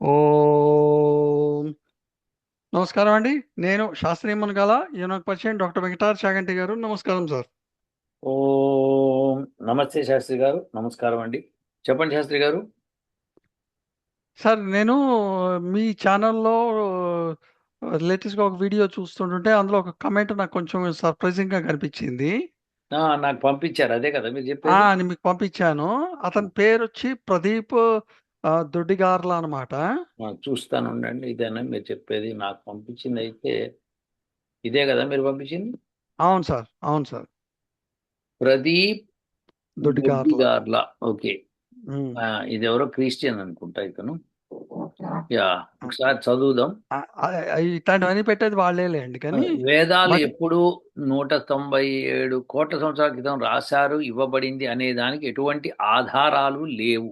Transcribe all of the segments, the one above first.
ఓం నమస్కారం అండి. నేను శాస్త్రీయ మునగాల యూనక్ పరిచయం డాక్టర్ వెంకటార్ చాగంటి గారు. నమస్కారం సార్. ఓం నమస్తే శాస్త్రి గారు. నమస్కారం అండి. చెప్పండి శాస్త్రి గారు. సార్ నేను మీ ఛానల్లో లేటెస్ట్గా ఒక వీడియో చూస్తుంటుంటే అందులో ఒక కమెంట్ నాకు కొంచెం సర్ప్రైజింగ్గా కనిపించింది. నాకు పంపించారు, అదే కదా మీరు చెప్పేది. అని మీకు పంపించాను. అతని పేరు వచ్చి ప్రదీప్ దొడ్డిగార్ల అనమాట. చూస్తాను ఉండండి. ఇదేనా మీరు చెప్పేది? నాకు పంపించింది అయితే ఇదే కదా మీరు పంపించింది? అవును సార్, అవును సార్. ప్రదీప్ దొడ్డి దొడ్డిగార్ల. గార్ల. ఓకే. ఉమ్. ఇది ఎవరో క్రిస్టియన్ అనుకుంటా ఇతను. యా, ఒకసారి చదువుదాం. ఇట్లాంటివన్నీ పెట్టేది వాళ్ళేలేండి కానీ. వేదాలు బట్ ఎప్పుడు 197 కోట్ల సంవత్సరాల క్రితం రాశారు, ఇవ్వబడింది అనే దానికి ఎటువంటి ఆధారాలు లేవు.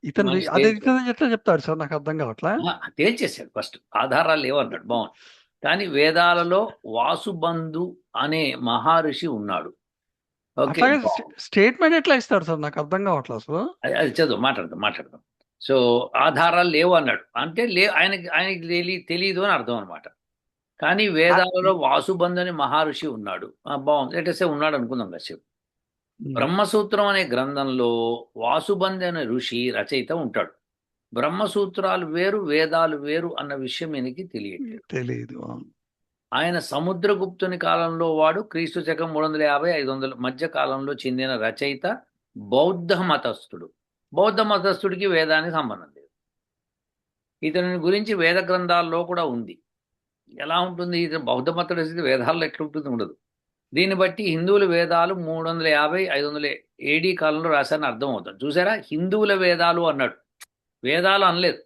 ఇతను మనకి అదే తెలుసు. ఎట్లా చెప్తాడు సార్, నాకు అర్థం కావట్లే. తేల్చేశాడు ఫస్ట్. ఆధారాలు లేవన్నాడు, బాగుంది. కానీ వేదాలలో వాసుబంధు అనే మహర్షి ఉన్నాడు. ఓకే, అట్లాగే బాగుంది. స్టేట్మెంట్ ఎట్లా ఇస్తాడు సార్, నాకు అర్థం కావట్లేదు అసలు. అది చదువు, మాట్లాడదాం. సో ఆధారాలు లేవు అన్నాడు అంటే ఆయనకి తెలియదు అని అర్థం అనమాట. కానీ ఆ, వేదాలలో వాసుబంధు అనే మహర్షి ఉన్నాడు. బాగుంది, లేటెస్ట్ ఉన్నాడు అనుకుందాం కాసేపు. ఉమ్, బ్రహ్మసూత్రం అనే గ్రంథంలో వాసుబంధు అనే ఋషి రచయిత ఉంటాడు. బ్రహ్మసూత్రాలు వేరు, వేదాలు వేరు అన్న విషయం ఈయనకి తెలియట్లేదు. తెలీదు. అవును. ఆయన సముద్రగుప్తుని కాలంలో వాడు, క్రీస్తు శకం 350-500 మధ్య కాలంలో చెందిన రచయిత. బౌద్ధ మతస్థుడు. బౌద్ధ మతస్థుడికి వేదానికి సంబంధం లేదు. ఇతని గురించి వేద గ్రంథాల్లో కూడా ఉంది. ఎలా ఉంటుంది? ఇతను బౌద్ధ మతస్థుడి స్థితి వేదాల్లో ఎట్లుంటుంది? ఉండదు. దీన్ని బట్టి హిందువుల వేదాలు 350-500 ఏడీ కాలంలో రాశారని అర్థం అవుతుంది. చూసారా, హిందువుల వేదాలు అన్నాడు, వేదాలు అనలేదు.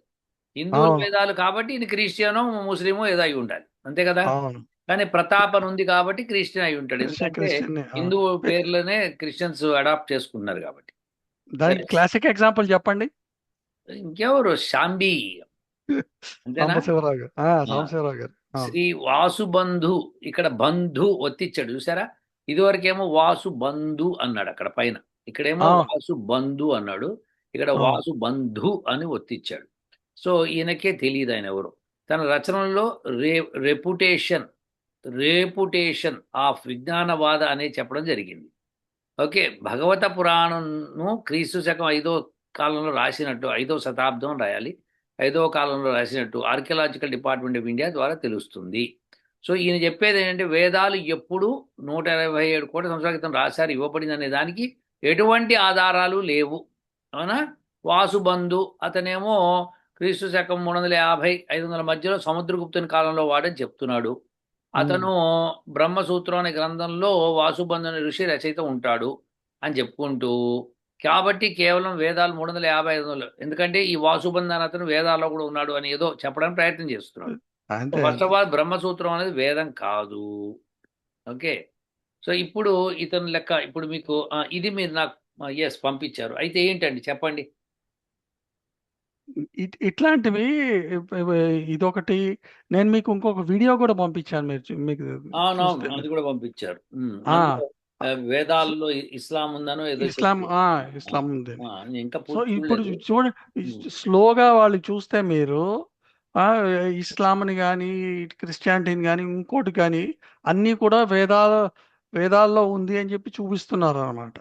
హిందువుల అవును. వేదాలు కాబట్టి ఇది క్రిస్టియనో ముస్లిమో ఏదో అయి ఉండాలి, అంతే కదా. అవును. కానీ ప్రతాపన్ ఉంది కాబట్టి క్రిస్టియన్ అయి ఉంటాడు, ఎందుకంటే క్రిస్టియన్. హిందూ పేర్లనే క్రిస్టియన్స్ అడాప్ట్ చేసుకున్నారు కాబట్టి. సరే, దానికి క్లాసిక్ ఎగ్జాంపుల్ చెప్పండి. ఇంకెవరు? శాంబి, అంతేనా? సాంబశివరావు గారు. ఆ, సాంబశివరావు గారు. అవును. శ్రీ వాసుబంధు. ఇక్కడ బంధు ఒత్తిచ్చాడు, చూసారా. ఇదివరకేమో వాసు బంధు అన్నాడు అక్కడ పైన, ఇక్కడేమో అవును. వాసు బంధు అన్నాడు, ఇక్కడ అవును. వాసు బంధు అని ఒత్తిచ్చాడు. సో ఈయనకే తెలియదు ఆయన ఎవరు. తన రచనల్లో రే రెప్యుటేషన్ రేపుటేషన్ ఆఫ్ విజ్ఞానవాద అనే చెప్పడం జరిగింది. ఓకే, భగవత పురాణంను క్రీస్తు శకం 5వ కాలంలో రాసినట్టు, 5వ శతాబ్దం రాయాలి, 5వ కాలంలో రాసినట్టు ఆర్కియలాజికల్ డిపార్ట్మెంట్ ఆఫ్ ఇండియా ద్వారా తెలుస్తుంది. సో ఈయన చెప్పేది ఏంటంటే వేదాలు ఎప్పుడు 127 కోట్ల సంవత్సరాల క్రితం రాశారు, ఇవ్వబడింది అనే దానికి ఎటువంటి ఆధారాలు లేవు. అవునా? వాసుబంధు అతనేమో క్రీస్తు శకం 350-500 మధ్యలో సముద్రగుప్తుని కాలంలో వాడని చెప్తున్నాడు. ఉమ్, అతను బ్రహ్మసూత్రం అనే గ్రంథంలో వాసుబంధు అనే ఋషి రచయిత ఉంటాడు అని చెప్పుకుంటూ, కాబట్టి కేవలం వేదాలు 350-500, ఎందుకంటే ఈ వాసుబంధు అని అతను వేదాల్లో కూడా ఉన్నాడు అని ఏదో చెప్పడానికి ప్రయత్నం చేస్తున్నాడు. సో అంతే ఫస్ట్ అంతే. ఆఫ్ ఆల్ బ్రహ్మసూత్రం అనేది వేదం కాదు. ఓకే. సో ఇప్పుడు ఇతను లెక్క, ఇప్పుడు మీకు ఇది మీరు నాకు ఎస్ పంపించారు, అయితే ఏంటండి చెప్పండి. ఇట్లాంటివి ఇదొకటి. నేను మీకు ఇంకొక వీడియో కూడా పంపించాను, మీరు మీకు అవునవును, చూస్తే. అది కూడా పంపించారు. ఆ అందులో వేదాల్లో ఇస్లాం ఉందనో ఏదో ఇస్లాం. చెప్పి. ఆ, ఇస్లాం ఉంది. నేను ఇంకా సో పూర్తి ఇప్పుడు చూడలేదు. చూడ ఉమ్. స్లోగా వాళ్ళు చూస్తే మీరు ఆ, ఇస్లాంని కానీ క్రిస్టియానిటీని కానీ ఇంకోటి కానీ అన్నీ కూడా వేదాల్లో ఉంది అని చెప్పి చూపిస్తున్నారు అనమాట.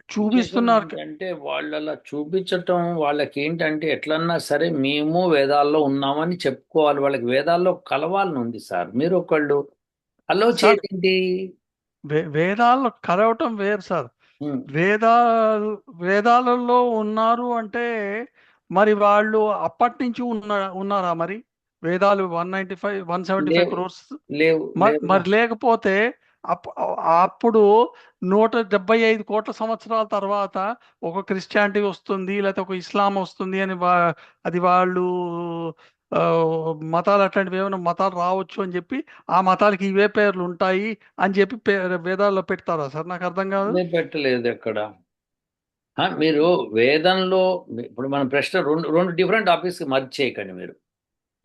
ఉద్దేశం చూపిస్తున్నారు. ఏంటంటే వాళ్ళు అలా చూపించటం, వాళ్ళకి ఏంటంటే ఎట్లన్నా సరే మేము వేదాల్లో ఉన్నామని చెప్పుకోవాలి, వాళ్ళకి వేదాల్లో కలవాలని ఉంది సార్. మీరు ఒకళ్ళు అలో సార్, చేయదేంటి? వేదాల్లో కలవటం వేరు సార్. ఉమ్. వేదాలు వేదాలలో ఉన్నారు అంటే మరి వాళ్ళు అప్పటి నుంచి ఉన్నారా మరి? వేదాలు 195 లేవు, 175 క్రోర్స్. లేవుగా. మరి లేకపోతే అప్పుడు 175 కోట్ల సంవత్సరాల తర్వాత ఒక క్రిస్టియానిటీ వస్తుంది, లేకపోతే ఒక ఇస్లాం వస్తుంది అని అది వాళ్ళు ఆ, మతాలు అట్లాంటివి ఏమైనా మతాలు రావచ్చు అని చెప్పి ఆ మతాలకి ఇవే పేర్లు ఉంటాయి అని చెప్పి వేదాల్లో పెడతారా సార్? నాకు అర్థం కాదు. నేను పెట్టలేదు ఎక్కడ. మీరు వేదంలో, ఇప్పుడు మన ప్రశ్న రెండు రెండు డిఫరెంట్ టాపిక్స్ మర్చి చేయకండి మీరు.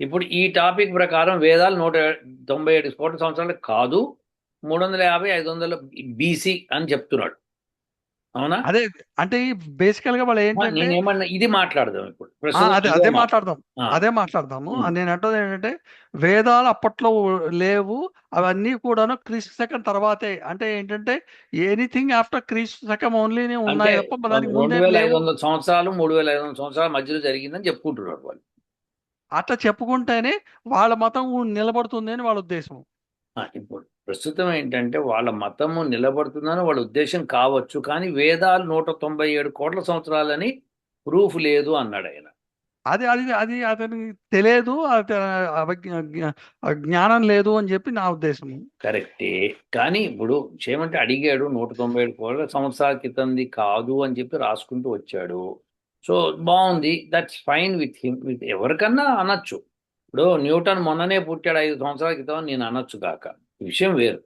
ఇప్పుడు ఈ టాపిక్ ప్రకారం వేదాలు 197 కోట్ల సంవత్సరాలు కాదు, 350-500 బీసీ అని చెప్తున్నాడు. అవునా? అదే అంటే బేసికల్ గా వాళ్ళు ఏంటంటే నేనేమన్నా ఇది మాట్లాడదాం ఇప్పుడు ప్రస్తుతం అదే ఇదే అదే మాట. మాట్లాడదాం. ఆ, అదే మాట్లాడదాము. ఉమ్. నేను అంటుంది ఏంటంటే వేదాలు అప్పట్లో లేవు. అవన్నీ కూడాను క్రీస్తు శకం తర్వాతే. అంటే ఏంటంటే ఎనీథింగ్ ఆఫ్టర్ క్రీస్తు శకం ఓన్లీనే అంటే ఉన్నాయి తప్ప దానికి రెండు ముందేం వేల ఐదు లేవు. వందల సంవత్సరాలు 3500 సంవత్సరాల మధ్యలో జరిగిందని చెప్పుకుంటున్నారు వాళ్ళు. అట్లా చెప్పుకుంటేనే వాళ్ళ మతం నిలబడుతుంది అని వాళ్ళ ఉద్దేశం. ఇప్పుడు ప్రస్తుతం ఏంటంటే వాళ్ళ మతము నిలబడుతుందని వాళ్ళ ఉద్దేశం కావచ్చు, కానీ వేదాలు 197 కోట్ల సంవత్సరాలని ప్రూఫ్ లేదు అన్నాడు ఆయన. అది అది అది అతనికి తెలియదు. జ్ఞానం లేదు అని చెప్పి నా ఉద్దేశం. కరెక్టే. కానీ ఇప్పుడు చేయమంటే అడిగాడు, 197 కోట్ల సంవత్సరాల క్రితంది కాదు అని చెప్పి రాసుకుంటూ వచ్చాడు. సో బాగుంది, that's fine with him. With ఎవరికన్నా అనొచ్చు. ఇప్పుడు న్యూటన్ మొన్ననే పుట్టాడు 5 సంవత్సరాల క్రితం అని నేను అనొచ్చు కాక, ఈ విషయం వేరు.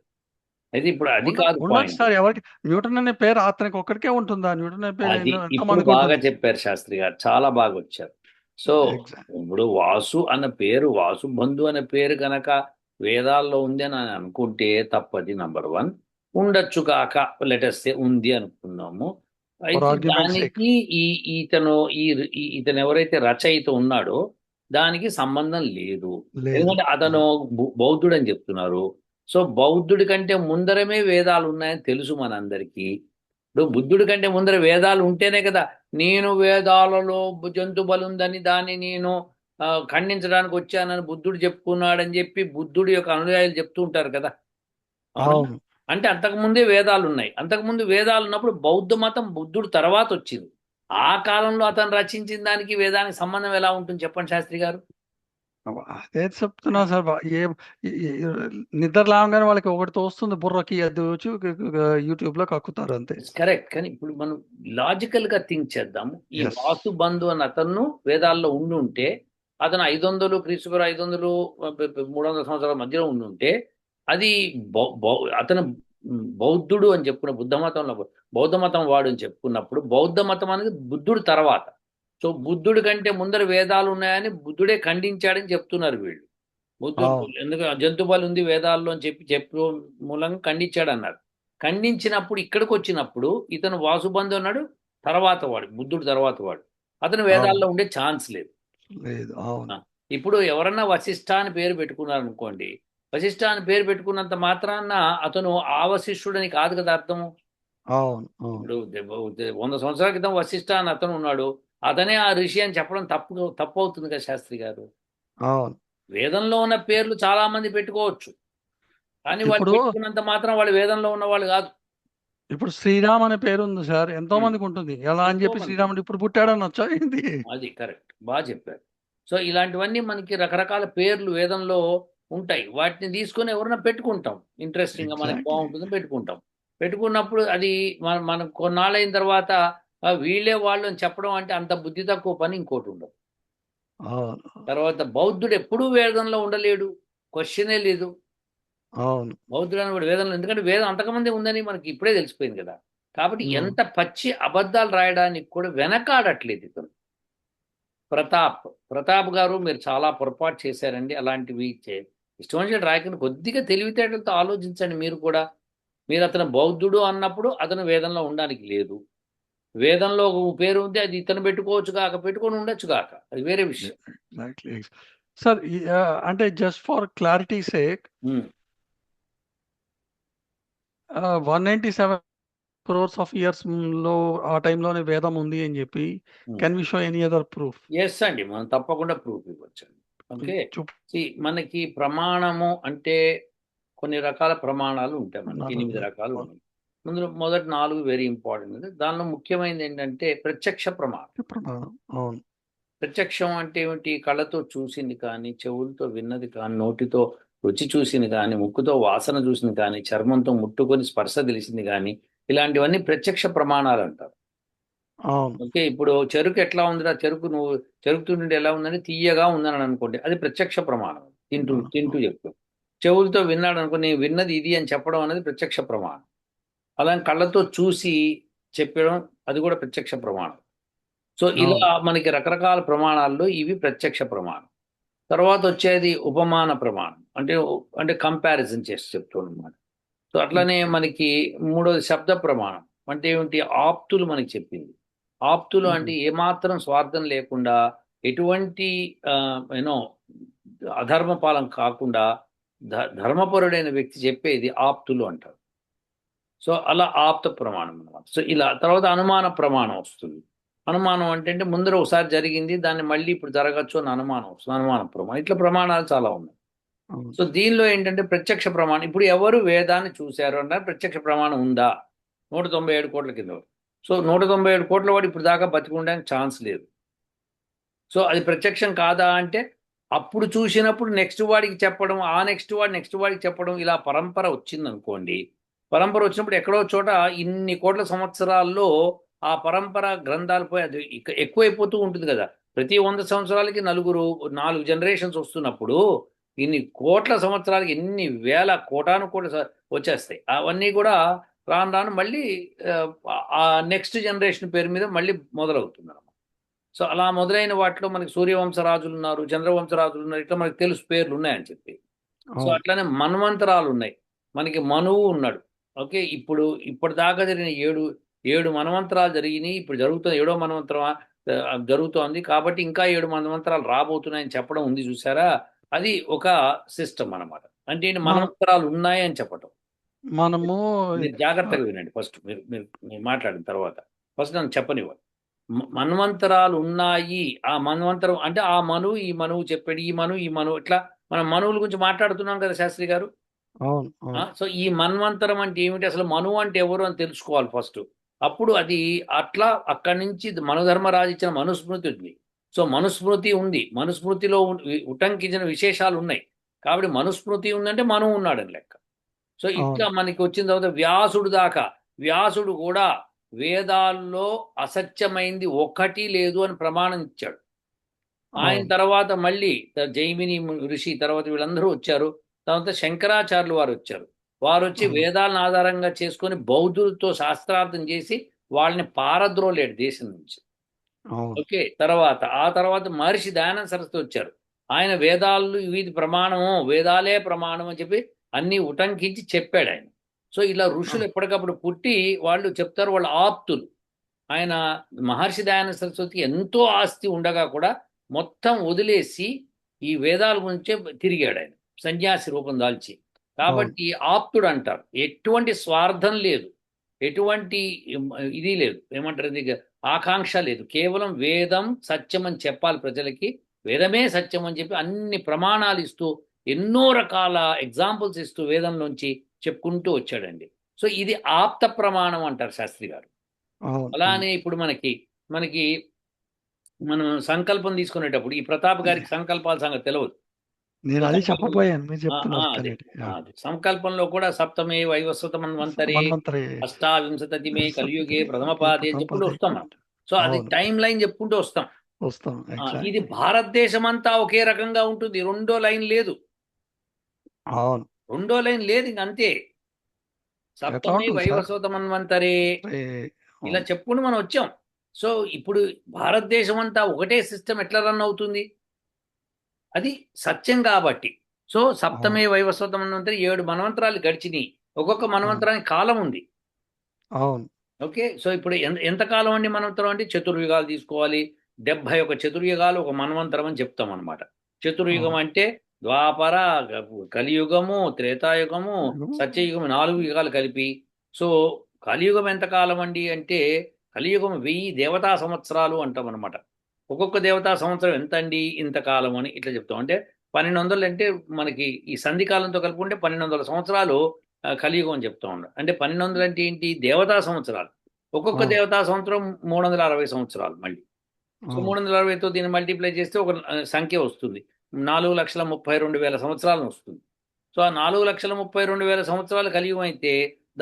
అయితే ఇప్పుడు అది కాదు ఉండొచ్చు పాయింట్. సార్. ఎవరికి న్యూటన్ అనే పేరు అతనికి ఒక్కడికే ఉంటుందా? న్యూటన్ అనే పేరు అది ఎంతో ఇప్పుడు మందికి బాగా ఉంటుంది. చెప్పారు శాస్త్రి గారు, చాలా బాగా వచ్చారు. So exact. ఇప్పుడు వాసు అన్న పేరు, వాసు బంధు అనే పేరు కనుక వేదాల్లో ఉంది అని అనుకుంటే తప్పది. Number one. ఉండొచ్చు కాక లెటర్స్ ఉంది అనుకున్నాము. ఫర్ అయితే ఆర్గ్యుమెంట్ సేక్. దానికి ఈ ఈతను ఈ ఇతను ఎవరైతే రచయిత ఉన్నాడో దానికి సంబంధం లేదు. లేదు. ఎందుకంటే అతను బౌద్ధుడు అని చెప్తున్నారు. సో బౌద్ధుడి కంటే ముందరమే వేదాలు ఉన్నాయని తెలుసు మనందరికీ. ఇప్పుడు బుద్ధుడి కంటే ముందర వేదాలు ఉంటేనే కదా నేను వేదాలలో జంతు బలుందని దాన్ని నేను ఖండించడానికి వచ్చానని బుద్ధుడు చెప్పుకున్నాడని చెప్పి బుద్ధుడి యొక్క అనుయాయులు చెప్తూ ఉంటారు కదా. అవునా? అవును. అంటే అంతకుముందే వేదాలు ఉన్నాయి. అంతకుముందు వేదాలు ఉన్నప్పుడు బౌద్ధ మతం బుద్ధుడు తర్వాత వచ్చింది. ఆ కాలంలో అతను రచించిన దానికి వేదానికి సంబంధం ఎలా ఉంటుంది చెప్పండి శాస్త్రి గారు. అదే చెప్తున్నా సార్. నిద్ర లేవగానే వాళ్ళకి ఒకటి తోస్తుంది బుర్రకి, అది వచ్చి యూట్యూబ్ లో కక్కుతారు అంతే. కరెక్ట్. కానీ ఇప్పుడు మనం లాజికల్ గా థింక్ చేద్దాము. ఈ ఎస్. వాసు బంధు అని అతను వేదాల్లో ఉండి ఉంటే, అతను 500 క్రీస్తుపూర్వం 500 300 సంవత్సరాల మధ్యలో ఉండి ఉంటే, అది అతను బౌద్ధుడు అని చెప్పుకున్న బుద్ధ మతంలో బౌద్ధ మతం వాడు అని చెప్పుకున్నప్పుడు బౌద్ధ మతం అనేది బుద్ధుడు తర్వాత. సో బుద్ధుడి కంటే ముందర వేదాలు ఉన్నాయని బుద్ధుడే ఖండించాడని చెప్తున్నారు వీళ్ళు. బుద్ధుడు అవును. ఎందుకు జంతు బలి ఉంది వేదాల్లో అని చెప్పు మూలంగా ఖండించాడు అన్నారు. ఖండించినప్పుడు ఇక్కడికి వచ్చినప్పుడు ఇతను వాసుబంధు అన్నాడు తర్వాత వాడు, బుద్ధుడు తర్వాత వాడు. అతను అవును. వేదాల్లో ఉండే ఛాన్స్ లేదు. లేదు. అవును. ఆ, ఇప్పుడు ఎవరన్నా వశిష్ఠ అని పేరు పెట్టుకున్నారనుకోండి, వశిష్ఠ అని పేరు పెట్టుకున్నంత మాత్రాన అతను ఆ వశిష్ఠుడని కాదు కదా అర్థము. అవును. అవును. ఇప్పుడు 100 సంవత్సరాల క్రితం వశిష్ఠ అని అతను ఉన్నాడు, అతనే ఆ ఋషి అని చెప్పడం తప్పు తప్పు అవుతుంది కదా శాస్త్రి గారు. అవును. వేదంలో ఉన్న పేర్లు చాలా మంది పెట్టుకోవచ్చు, కానీ వాళ్ళు ఇప్పుడు పెట్టుకున్నంత మాత్రం వాళ్ళు వేదంలో ఉన్న వాళ్ళు కాదు. ఇప్పుడు శ్రీరామ్ అనే పేరు ఉంది సార్. ఎంతో ఉమ్, మందికి ఉంటుంది. ఎలా అని ఎంతో చెప్పి మంది. శ్రీరాముడు ఇప్పుడు ఆ, పుట్టాడని వచ్చా ఏంది? అది కరెక్ట్, బాగా చెప్పారు. సో ఇలాంటివన్నీ మనకి రకరకాల పేర్లు వేదంలో ఉంటాయి, వాటిని తీసుకొని ఎవరైనా పెట్టుకుంటాం, ఇంట్రెస్టింగ్ గా మనకి ఎగ్జాక్ట్లీ. బాగుంటుంది పెట్టుకుంటాం. పెట్టుకున్నప్పుడు అది మనం కొన్నాళ్ళైన తర్వాత వీళ్ళే వాళ్ళు అని చెప్పడం అంటే అంత బుద్ధి తక్కువ పని ఇంకోటి ఉండదు. అవును. తర్వాత బౌద్ధుడు ఎప్పుడూ వేదంలో ఉండలేడు, క్వశ్చనే లేదు. అవును. బౌద్ధుడు అనేవాడు వేదంలో, ఎందుకంటే వేదం అంతకుముందే ఉందని మనకి ఇప్పుడే తెలిసిపోయింది కదా. కాబట్టి అవును. ఎంత పచ్చి అబద్ధాలు రాయడానికి కూడా వెనకాడట్లేదు ఇతను. ప్రతాప్ గారు మీరు చాలా పొరపాటు చేశారండి. అలాంటివి ఇష్టం వచ్చినట్టు రాయకుండా కొద్దిగా తెలివితేటలతో ఆలోచించండి మీరు కూడా. మీరు అతను బౌద్ధుడు అన్నప్పుడు అతను వేదంలో ఉండడానికి లేదు. వేదంలో ఒక పేరు ఉంది, అది ఇతను పెట్టుకోవచ్చు కాక పెట్టుకొని ఉండొచ్చు కాక, అది వేరే విషయం. ఎగ్జాక్ట్లీ. సార్ అంటే just for clarity sake um, 197 crores of years లో ఆ టైంలోనే వేదం ఉంది అని చెప్పి um. Can we show any other proof? Yes అండి, మనం తప్పకుండా ప్రూఫ్ ఇవ్వచ్చండి. ఓకే. చూప్ మనకి ప్రమాణము అంటే కొన్ని రకాల ప్రమాణాలు ఉంటాయి, మనకి 8 రకాలు ఉన్నాయి. మొదటి 4 వెరీ ఇంపార్టెంట్. దానిలో ముఖ్యమైనది ఏంటంటే ప్రత్యక్ష ప్రమాణం. ప్రమాణం. అవును. ప్రత్యక్షం అంటే ఏమిటి? కళ్ళతో చూసింది కానీ, చెవులతో విన్నది కానీ, నోటితో రుచి చూసింది కానీ, ముక్కుతో వాసన చూసింది కానీ, చర్మంతో ముట్టుకొని స్పర్శ తెలిసింది కానీ, ఇలాంటివన్నీ ప్రత్యక్ష ప్రమాణాలు అంటారు. అవును. ఓకే. ఇప్పుడు చెరుకు ఎట్లా ఉందిరా, చెరుకు నువ్వు చెరుకు తింటుంటే ఎలా ఉందని, తీయగా ఉందని అనుకోండి, అది ప్రత్యక్ష ప్రమాణం. తింటూ తింటూ చెప్తాం. చెవులతో విన్నాడు అనుకో, నేను విన్నది ఇది అని చెప్పడం అనేది ప్రత్యక్ష ప్రమాణం. అలాగే కళ్ళతో చూసి చెప్పడం, అది కూడా ప్రత్యక్ష ప్రమాణం. సో అవును. ఇలా మనకి రకరకాల ప్రమాణాల్లో ఇవి ప్రత్యక్ష ప్రమాణం. తర్వాత వచ్చేది ఉపమాన ప్రమాణం. అంటే అంటే కంపారిజన్ చేసి చెప్తాం అనమాట. సో అట్లనే మనకి మూడోది శబ్ద ప్రమాణం. అంటే ఏమిటి? ఆప్తులు మనకి చెప్పింది. ఆప్తులు అంటే ఏమాత్రం స్వార్థం లేకుండా, ఎటువంటి యూనో అధర్మపాలం కాకుండా ధర్మపరుడైన వ్యక్తి చెప్పేది ఆప్తులు అంటారు. సో అలా ఆప్త ప్రమాణం అనమాట. సో ఇలా తర్వాత అనుమాన ప్రమాణం వస్తుంది. అనుమానం అంటే ముందర ఒకసారి జరిగింది, దాన్ని మళ్ళీ ఇప్పుడు జరగచ్చు అని అనుమానం వస్తుంది. అనుమాన ప్రమాణం. ఇట్లా ప్రమాణాలు చాలా ఉన్నాయి. అవును. సో దీనిలో ఏంటంటే ప్రత్యక్ష ప్రమాణం. ఇప్పుడు ఎవరు వేదాన్ని చూశారు అంటే ప్రత్యక్ష ప్రమాణం ఉందా? 197 కోట్ల కింద. సో 197 కోట్ల వాడు ఇప్పుడు దాకా బతికి ఉండడానికి ఛాన్స్ లేదు. సో అది ప్రత్యక్షం కాదా అంటే అప్పుడు చూసినప్పుడు నెక్స్ట్ వాడికి చెప్పడం, ఆ నెక్స్ట్ వాడికి చెప్పడం, ఇలా పరంపర వచ్చిందనుకోండి. పరంపర వచ్చినప్పుడు ఎక్కడో చోట ఇన్ని కోట్ల సంవత్సరాల్లో ఆ పరంపర గ్రంథాలు పోయి అది ఎక్కువైపోతూ ఉంటుంది కదా. ప్రతి 100 సంవత్సరాలకి 4 జనరేషన్స్ వస్తున్నప్పుడు ఇన్ని కోట్ల సంవత్సరాలకి ఎన్ని వేల కోటాను కోట్ల వచ్చేస్తాయి. అవన్నీ కూడా రాను రాను మళ్ళీ ఆ నెక్స్ట్ జనరేషన్ పేరు మీద మళ్ళీ మొదలవుతుంది అన్నమాట. సో అలా మొదలైన వాటిలో మనకి సూర్యవంశరాజులు ఉన్నారు, చంద్రవంశరాజులు ఉన్నారు, ఇట్లా మనకి తెలుసు పేర్లు ఉన్నాయని చెప్పి. సో అవును. అట్లానే మన్వంతరాలు ఉన్నాయి. మనకి మనువు ఉన్నాడు. ఓకే, ఇప్పటిదాకా జరిగిన ఏడు మన్వంతరాలు జరిగినాయి. ఇప్పుడు జరుగుతుంది 7వ మన్వంతరం జరుగుతోంది. కాబట్టి ఇంకా 7 మన్వంతరాలు రాబోతున్నాయని చెప్పడం ఉంది చూసారా. అది ఒక సిస్టమ్ అన్నమాట. అంటే ఏంటి? మనం మన్వంతరాలు ఉన్నాయని చెప్పటం. మనము మీరు జాగ్రత్తగా వినండి. ఫస్ట్ మీరు మీరు మీరు మాట్లాడిన తర్వాత ఫస్ట్ నన్ను చెప్పనివ్వండి. మన్వంతరాలు ఉన్నాయి. ఆ మన్వంతరం అంటే ఆ మనువు ఈ మనువు చెప్పాడు, ఈ మనువు ఇట్లా మనం మనువుల గురించి మాట్లాడుతున్నాం కదా శాస్త్రి గారు. అవును. అవును. సో ఈ మన్వంతరం అంటే ఏమిటి? అసలు మనువు అంటే ఎవరు అని తెలుసుకోవాలి ఫస్ట్. అప్పుడు అది అట్లా అక్కడి నుంచి మనుధర్మరాజు ఇచ్చిన మనుస్మృతి ఉంది. సో మనుస్మృతి ఉంది. మనుస్మృతిలో ఉటంకించిన విశేషాలు ఉన్నాయి. కాబట్టి మనుస్మృతి ఉందంటే మనువు ఉన్నాడని లెక్క. సో ఇట్లా అవును. మనకి వచ్చిన తర్వాత వ్యాసుడు దాకా, వ్యాసుడు కూడా వేదాల్లో అసత్యమైంది ఒక్కటి లేదు అని ప్రమాణం ఇచ్చాడు. ఆయన అవును. తర్వాత మళ్ళీ జైమిని ఋషి తర్వాత వీళ్ళందరూ వచ్చారు. తర్వాత శంకరాచార్యులు వారు వచ్చారు. వారు వచ్చి అవును. వేదాలను ఆధారంగా చేసుకొని బౌద్ధులతో శాస్త్రార్థం చేసి వాళ్ళని పారద్రోలేడు దేశం నుంచి. అవును. ఓకే, ఆ తర్వాత మహర్షి దయానంద సరస్వతి వచ్చారు. ఆయన వేదాలు వీధి ప్రమాణము, వేదాలే ప్రమాణం అని చెప్పి అన్ని ఉటంకించి చెప్పాడు ఆయన. సో ఇలా ఋషులు ఎప్పటికప్పుడు పుట్టి వాళ్ళు చెప్తారు, వాళ్ళు ఆప్తులు. ఆయన మహర్షి దయానంద సరస్వతికి ఎంతో ఆస్తి ఉండగా కూడా మొత్తం వదిలేసి ఈ వేదాల గురించే తిరిగాడు ఆయన, సన్యాసి రూపం దాల్చి. అవును. కాబట్టి ఆప్తుడు అంటారు. ఎటువంటి స్వార్థం లేదు, ఎటువంటి ఇది లేదు, ఏమంటారు ఇది, ఆకాంక్ష లేదు. కేవలం వేదం సత్యం అని చెప్పాలి ప్రజలకి. వేదమే సత్యం అని చెప్పి అన్ని ప్రమాణాలు ఇస్తూ ఎన్నో రకాల ఎగ్జాంపుల్స్ ఇస్తూ వేదంలోంచి చెప్పుకుంటూ వచ్చాడండి. సో ఇది ఆప్త ప్రమాణం అంటారు శాస్త్రి గారు. అవును. అవును. అలానే ఇప్పుడు మనకి మనకి మనం సంకల్పం తీసుకునేటప్పుడు ఈ ప్రతాప్ గారికి సంకల్పాల సంగతి తెలియదు. నేను సో అది సంకల్పం చెప్పబోయాను. మీరు ఆ, చెప్తున్నారు అదే కరెక్ట్. అదే సంకల్పంలో కూడా సప్తమే వైవస్వత మన్వంతరే మన్వంతరి అష్టావింశతిమే కలియుగే ప్రథమ సప్తతికి పాదే అని ప్రథమ చెప్పుకుంటూ పాదే. వస్తాం మనం. సో అది అవును. టైం లైన్ చెప్పుకుంటూ వస్తాం. వస్తాం. ఇది ఎగ్జాక్ట్లీ. భారతదేశం అంతా ఒకే రకంగా ఉంటుంది. రెండో లైన్ లేదు. అవును. రెండో లైన్ లేదు, ఇంక అంతే. ఎట్లా సప్తమే ఉంటుంది సార్? వైవస్వత మన్వంతరే ఇలా అవును. చెప్పుకుంటూ మనం వచ్చాం. సో ఇప్పుడు భారతదేశం అంతా ఒకటే సిస్టమ్ ఎట్లా రన్ అవుతుంది? అది సత్యం కాబట్టి. సో అవును. సప్తమే వైవస్వత మన్వంతరి 7 మన్వంతరాలు గడిచినాయి. ఒక్కొక్క అవును. మన్వంతరానికి కాలం ఉంది. అవును. ఓకే, సో ఇప్పుడు ఎంత కాలం అండి మన్వంతరం అంటే? చతుర్యుగాలు తీసుకోవాలి. 71 చతుర్యుగాలు ఒక మన్వంతరం అని చెప్తాం అనమాట. చతుర్యుగం అవును. అంటే ద్వాపర, కలియుగము, త్రేతాయుగము, సత్యయుగము 4 యుగాలు కలిపి. సో కలియుగం ఎంత కాలం అండి అంటే కలియుగం 1000 దేవతా సంవత్సరాలు అంటాం అనమాట. ఒక్కొక్క దేవతా సంవత్సరం ఎంత అండి? ఇంత కాలం అని ఇట్లా చెప్తాం. అంటే 1200 అంటే మనకి ఈ సంధి కాలంతో కలుపుకుంటే 1200 సంవత్సరాలు కలియుగం అని చెప్తా ఉన్నాడు. అంటే 1200 అంటే ఏంటి? దేవతా సంవత్సరాలు. ఒక్కొక్క అవును. దేవతా సంవత్సరం 360 సంవత్సరాలు మళ్ళీ. సో అవును. 360తో దీన్ని మల్టిప్లై చేస్తే ఒక సంఖ్య వస్తుంది. 4,32,000 సంవత్సరాలను వస్తుంది. సో ఆ 4,32,000 సంవత్సరాలు కలియుగం అయితే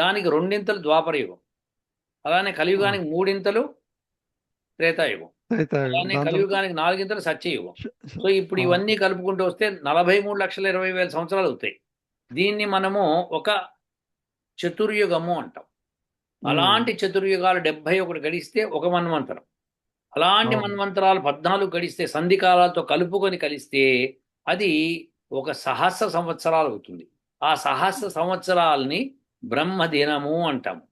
దానికి రెండింతలు ద్వాపరయుగం. అలానే అవును. కలియుగానికి మూడింతలు త్రేతాయుగం. త్రేతాయుగం. అలానే దాని తర్వాత కలియుగానికి నాలుగింతలు సత్యయుగం. సో ఇప్పుడు అవును. ఇవన్నీ కలుపుకుంటూ వస్తే 43,20,000 సంవత్సరాలు అవుతాయి. దీన్ని మనము ఒక చతుర్యుగము అంటాం. ఉమ్. అలాంటి చతుర్యుగాలు 71 గడిస్తే ఒక మన్వంతరం. అలాంటి అవును. మన్వంతరాలు 14 గడిస్తే సంధికాలాలతో కలుపుకొని కలిస్తే అది ఒక సహస్ర సంవత్సరాలు అవుతుంది. ఆ సహస్ర సంవత్సరాలని బ్రహ్మదినము అంటాము.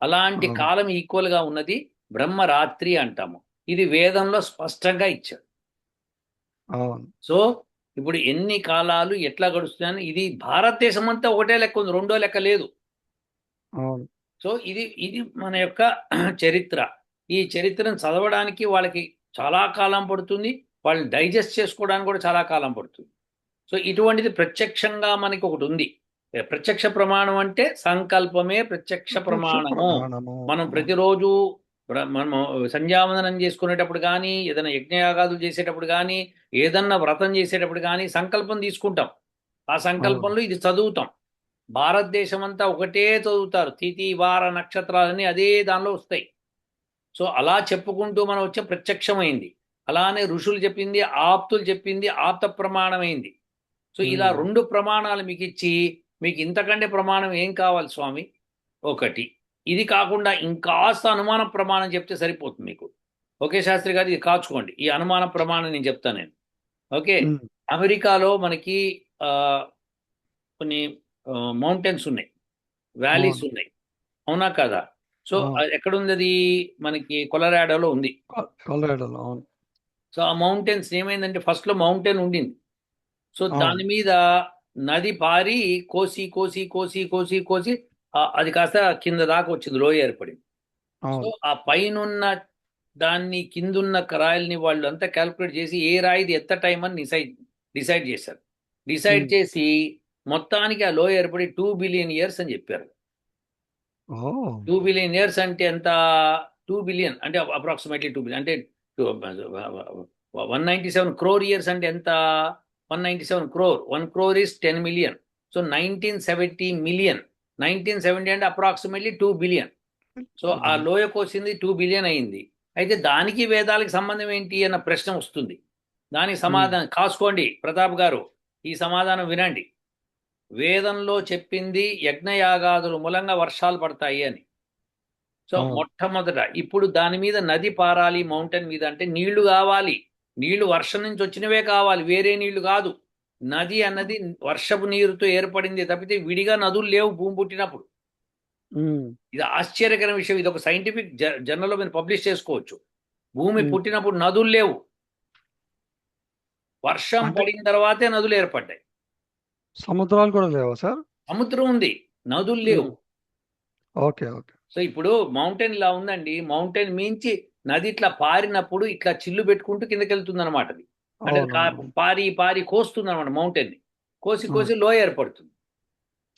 అలాంటి అవును. కాలం ఈక్వల్ గా ఉన్నది బ్రహ్మరాత్రి అంటాము. ఇది వేదంలో స్పష్టంగా ఇచ్చాడు. అవును. సో ఇప్పుడు ఎన్ని కాలాలు ఎట్లా గడుస్తున్నాయని ఇది భారతదేశం అంతా ఒకటే లెక్క ఉంది, రెండో లెక్క లేదు. అవును. సో ఇది మన యొక్క చరిత్ర. ఈ చరిత్రను చదవడానికి వాళ్ళకి చాలా కాలం పడుతుంది, వాళ్ళని డైజెస్ట్ చేసుకోవడానికి కూడా చాలా కాలం పడుతుంది. సో ఇటువంటిది ప్రత్యక్షంగా మనకి ఒకటి ఉంది. ప్రత్యక్ష ప్రమాణం అంటే సంకల్పమే ప్రత్యక్ష ప్రత్యక్ష ప్రమాణము. ప్రమాణము. మనం అవును. ప్రతిరోజు మనము సంధ్యావందనం చేసుకునేటప్పుడు కానీ, ఏదైనా యజ్ఞయాగాదులు చేసేటప్పుడు కానీ, ఏదన్నా వ్రతం చేసేటప్పుడు కానీ సంకల్పం తీసుకుంటాం. ఆ అవును. సంకల్పంలో ఇది చదువుతాం. భారతదేశం అంతా ఒకటే చదువుతారు, తిథి వార నక్షత్రాలన్నీ అదే దానిలో వస్తాయి. సో అలా చెప్పుకుంటూ మనం వచ్చే ప్రత్యక్షమైంది. అలానే ఋషులు చెప్పింది, ఆప్తులు చెప్పింది ఆప్త ప్రమాణమైంది. సో ఇలా ఉమ్. రెండు ప్రమాణాలు మీకు ఇచ్చి, మీకు ఇంతకంటే ప్రమాణం ఏం కావాలి స్వామి? ఒకటి. ఇది కాకుండా ఇంకాస్త అనుమాన ప్రమాణం చెప్తే సరిపోతుంది మీకు. ఓకే శాస్త్రి గారు, ఇది కాచుకోండి, ఈ అనుమాన ప్రమాణం నేను చెప్తాను నేను. ఓకే. ఉమ్. అమెరికాలో మనకి ఆ, కొన్ని మౌంటైన్స్ ఉన్నాయి, వ్యాలీస్ అవును. ఉన్నాయి, అవునా కదా? సో అవును. ఎక్కడుంది అది? మనకి కొలరాడోలో ఉంది. కొల్లాడలో. అవును. సో ఆ మౌంటైన్స్ ఏమైందంటే ఫస్ట్ లో మౌంటైన్ ఉండింది. సో అవును. దాని మీద నది పారి కోసి కోసి కోసి కోసి కోసి అది కాస్త కింద దాకా వచ్చింది, లోయ ఏర్పడింది. సో అవును. ఆ పైనున్న దాన్ని కిందున్న రాయల్ని వాళ్ళు అంతా క్యాల్కులేట్ చేసి ఏ రాయిది ఎంత టైం అని డిసైడ్ చేశారు. డిసైడ్ ఉమ్. చేసి మొత్తానికి ఆ లోయ ఏర్పడి 2 బిలియన్ ఇయర్స్ అని చెప్పారు. ఓ. 2 బిలియన్ ఇయర్స్ అంటే ఎంత? 2 బిలియన్ అంటే అప్రాక్సిమేట్లీ 2 బిలియన్ అంటే 197 క్రోర్ ఇయర్స్ అంటే ఎంత? 197 crore. 1 crore is 10 million. So 1970 million. 1970 అంటే అప్రాక్సిమేట్లీ 2 బిలియన్. సో ఆ చూడండి. లోయకు వచ్చింది 2 బిలియన్ అయింది. అయితే దానికి వేదాలకి సంబంధం ఏంటి అన్న ప్రశ్న వస్తుంది. దానికి ఉమ్. సమాధానం కాసుకోండి ప్రతాప్ గారు, ఈ సమాధానం వినండి. వేదంలో చెప్పింది యజ్ఞయాగాదుల మూలంగా వర్షాలు పడతాయి అని. సో అవును. మొట్టమొదట ఇప్పుడు దాని మీద నది పారాలి మౌంటైన్ మీద అంటే నీళ్లు కావాలి. నీళ్లు వర్షం నుంచి వచ్చినవే కావాలి, వేరే నీళ్లు కాదు. నది అన్నది వర్షపు నీరుతో ఏర్పడింది తప్పితే విడిగా నదులు లేవు భూమి పుట్టినప్పుడు. ఉమ్. ఇది ఆశ్చర్యకరమైన విషయం. ఇది ఒక సైంటిఫిక్ జర్నల్లో మీరు పబ్లిష్ చేసుకోవచ్చు. భూమి ఉమ్. పుట్టినప్పుడు నదులు లేవు, వర్షం అంటే పడిన తర్వాతే నదులు ఏర్పడ్డాయి. సముద్రాలు కూడా లేవా సార్? సముద్రం ఉంది, నదులు లేవు. ఉమ్. ఓకే. ఓకే. సో ఇప్పుడు మౌంటైన్ ఇలా ఉందండి, మౌంటైన్ మించి నది ఇట్లా పారినప్పుడు ఇట్లా చిల్లు పెట్టుకుంటూ కిందకి వెళ్తుంది అనమాట. అది అంటే అది అవునవును. పారి పారి కోస్తుంది అనమాట మౌంటైన్ని. కోసి అవును. కోసి లోయ ఏర్పడుతుంది.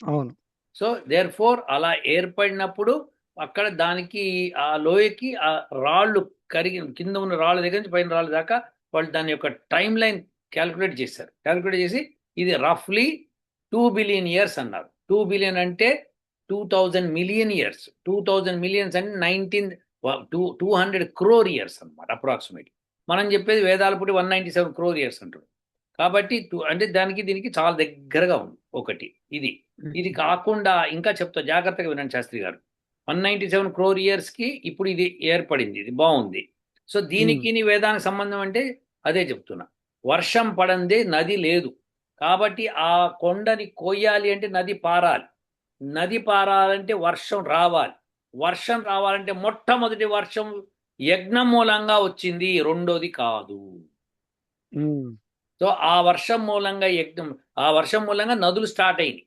అవును. సో దేర్ ఫోర్ అలా ఏర్పడినప్పుడు అక్కడ దానికి ఆ లోయకి ఆ రాళ్ళు కరిగి కింద ఉన్న రాళ్ళ దగ్గర నుంచి పైన రాళ్ళ దాకా వాళ్ళు దాని యొక్క టైం లైన్ క్యాల్కులేట్ చేశారు. క్యాల్కులేట్ చేసి ఇది రఫ్లీ 2 బిలియన్ ఇయర్స్ అన్నారు. 2 బిలియన్ అంటే 2000 మిలియన్ ఇయర్స్. 2000 మిలియన్స్ అంటే 200 క్రోర్ ఇయర్స్ అనమాట అప్రాక్సిమేట్. మనం చెప్పేది వేదాల పుట్టి 197 క్రోర్ ఇయర్స్ అంటాడు. కాబట్టి అంటే దానికి దీనికి చాలా దగ్గరగా ఉంది ఒకటి ఇది. ఇది ఉమ్. కాకుండా ఇంకా చెప్తా, జాగ్రత్తగా వినండి శాస్త్రి గారు. 197 క్రోర్ ఇయర్స్ కి ఇప్పుడు ఇది ఏర్పడింది, ఇది బాగుంది. సో ఉమ్. దీనికి నీ వేదానికి సంబంధం అంటే అదే చెప్తున్నా. వర్షం పడందే నది లేదు. కాబట్టి ఆ కొండని కొయ్యాలి అంటే నది పారాలి. నది పారాలంటే వర్షం రావాలి. వర్షం రావాలంటే మొట్టమొదటి వర్షం యజ్ఞం మూలంగా వచ్చింది, రెండోది కాదు. ఉమ్. సో ఆ వర్షం మూలంగా యజ్ఞం, ఆ వర్షం మూలంగా నదులు స్టార్ట్ అయినాయి.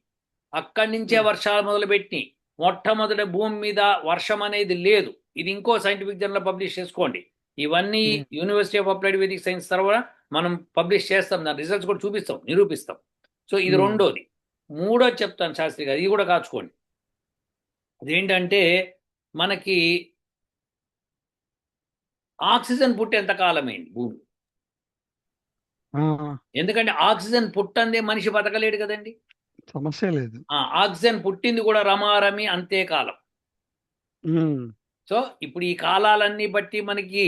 అక్కడి నుంచే ఉమ్. వర్షాలు మొదలుపెట్టి మొట్టమొదటి భూమి మీద వర్షం అనేది లేదు. ఇది ఇంకో సైంటిఫిక్ జర్నల్ పబ్లిష్ చేసుకోండి. ఇవన్నీ um. University of applied Vedic science తర్వాత మనం పబ్లిష్ చేస్తాం, దాని రిజల్ట్స్ కూడా చూపిస్తాం, నిరూపిస్తాం. సో ఇది ఉమ్. రెండోది. మూడోది చెప్తాను శాస్త్రి గారు, ఇది కూడా కాచుకోండి. అదేంటంటే మనకి ఆక్సిజన్ పుట్టి ఎంత కాలమైంది భూమి? ఆ. ఎందుకంటే ఆక్సిజన్ పుట్టందే మనిషి బతకలేడు కదండి. సమస్య లేదు. ఆక్సిజన్ పుట్టింది కూడా రమారమి అంతే కాలం. ఉమ్. సో ఇప్పుడు ఈ కాలాలన్నీ బట్టి మనకి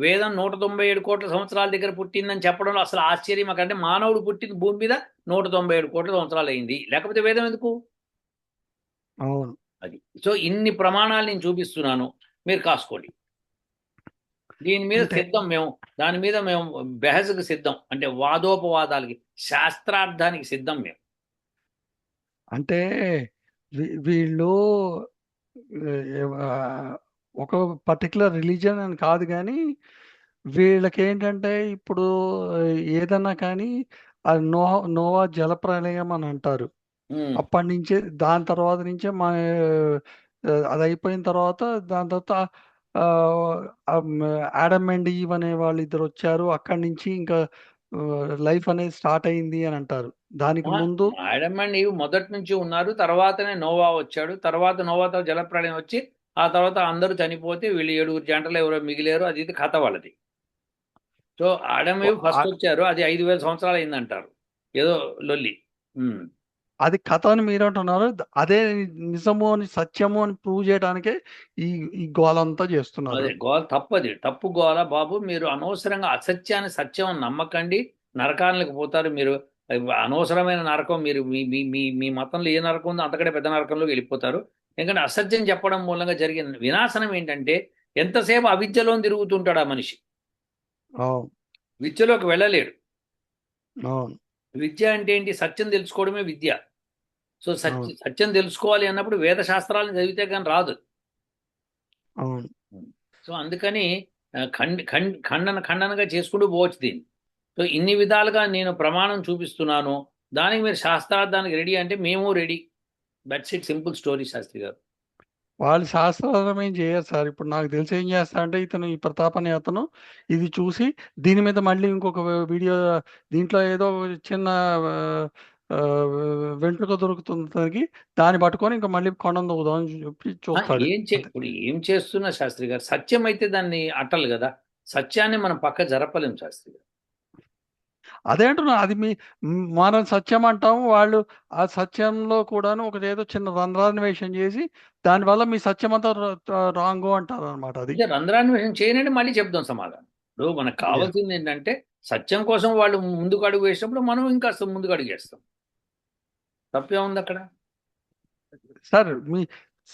వేదం 197 కోట్ల సంవత్సరాల దగ్గర పుట్టిందని చెప్పడంలో అసలు ఆశ్చర్యం. అంటే మానవుడు పుట్టింది భూమి మీద 197 కోట్ల సంవత్సరాలు అయింది, లేకపోతే వేదం ఎందుకు? అవును. అది. సో ఇన్ని ప్రమాణాలు నేను చూపిస్తున్నాను, మీరు కాసుకోండి. దీని మీద అంటే సిద్ధం మేము, దాని మీద మేము బెహస్కి సిద్ధం, అంటే వాదోపవాదాలకి శాస్త్రార్థానికి సిద్ధం మేము. అంటే వీళ్ళు ఆ, ఒక పర్టికులర్ రిలీజన్ అని కాదు కానీ వీళ్ళకి ఏంటంటే ఇప్పుడు ఏదన్నా కానీ అది నోవా జలప్రళయం అని అంటారు. ఉమ్. అప్పటి నుంచే దాని తర్వాత నుంచే మా అది అయిపోయిన తర్వాత దాని తర్వాత ఆడమ్ అండ్ ఈవ్ అనే వాళ్ళు ఇద్దరు వచ్చారు. అక్కడి నుంచి ఇంకా లైఫ్ అనేది స్టార్ట్ అయింది అని అంటారు. దానికి ముందు ఆడమ్ అండ్ ఈవ్ మొదటి నుంచి ఉన్నారు, తర్వాతనే నోవా వచ్చాడు, తర్వాత నోవాతో జలప్రళయం వచ్చి ఆ తర్వాత అందరూ చనిపోతే వీళ్ళు 7 జంటలు ఎవరో మిగిలారు, అది ఇది కథ వాళ్ళది. సో ఆడమ్ ఈవ్ ఫస్ట్ వచ్చారు, అది 5,000 సంవత్సరాలు అయిందంటారు, ఏదో లొల్లి. ఉమ్. అది కథ అని మీరు అంటున్నారు. అదే నిజము అని సత్యము అని ప్రూవ్ చేయడానికే ఈ ఈ గోలంతా చేస్తున్నారు. అదే గోల తప్పది, తప్పు గోల బాబు. మీరు అనవసరంగా అసత్యాన్ని సత్యం అని నమ్మకండి, నరకానికి పోతారు మీరు. అనవసరమైన నరకం. మీరు మీ మీ మీ మీ మతంలో ఏ నరకం ఉందో అంతకంటే పెద్ద నరకంలోకి వెళ్ళిపోతారు. ఎందుకంటే అసత్యం చెప్పడం మూలంగా జరిగిన వినాశనం ఏంటంటే, ఎంతసేపు అవిద్యలో తిరుగుతుంటాడు ఆ మనిషి, అవును, విద్యలోకి వెళ్ళలేడు. అవును, విద్య అంటే ఏంటి? సత్యం తెలుసుకోవడమే విద్య. సో అవును, సత్యం తెలుసుకోవాలి అన్నప్పుడు వేద శాస్త్రాలను చదివితే కానీ రాదు. అవును. సో అందుకని ఖండనగా చేసుకుంటూ పోవచ్చు దీన్ని. సో ఇన్ని విధాలుగా నేను ప్రమాణం చూపిస్తున్నాను, దానికి మీరు శాస్త్రార్థానికి రెడీ అంటే మేము ready. That's it, simple story Shastri గారు. వాళ్ళు శాస్త్రధర్మం ఏం చేయరు సార్. ఇప్పుడు నాకు తెలిసి ఏం చేస్తారంటే ఇతను ఈ ప్రతాప్ అనే అతను ఇది చూసి దీని మీద మళ్ళీ ఇంకొక వీడియో, దీంట్లో ఏదో చిన్న ఆ, ఆ, వెంట్రుక దొరుకుతుంది తనకి, దాన్ని పట్టుకొని ఇంకా మళ్ళీ కొండను దొక్కుదాం అని చెప్పి చూస్తాడు అంతే. ఇప్పుడు ఏం చేస్తున్నా శాస్త్రి గారు, సత్యం అయితే దాన్ని అట్టలు కదా. సత్యాన్ని మనం పక్క జరపలేం శాస్త్రి గారు. అదే అంటున్నా, అది మనం సత్యం అంటాము, వాళ్ళు ఆ సత్యంలో కూడాను ఒక ఏదో చిన్న రంధ్రాన్వేషణ చేసి దానివల్ల మీ సత్యం అంతా రాంగు అంటారు అనమాట. అది అంటే రంధ్రాన్వేషణ చేయనండి, మళ్ళీ చెప్దాం సమాధానం. ఇప్పుడు మనకు Yeah. కావాల్సింది ఏంటంటే, సత్యం కోసం వాళ్ళు ముందుకు అడుగు వేసినప్పుడు మనం ఇంకా ముందుకు అడుగు వేస్తాం. తప్పే ఉంది అక్కడ? సార్ మీ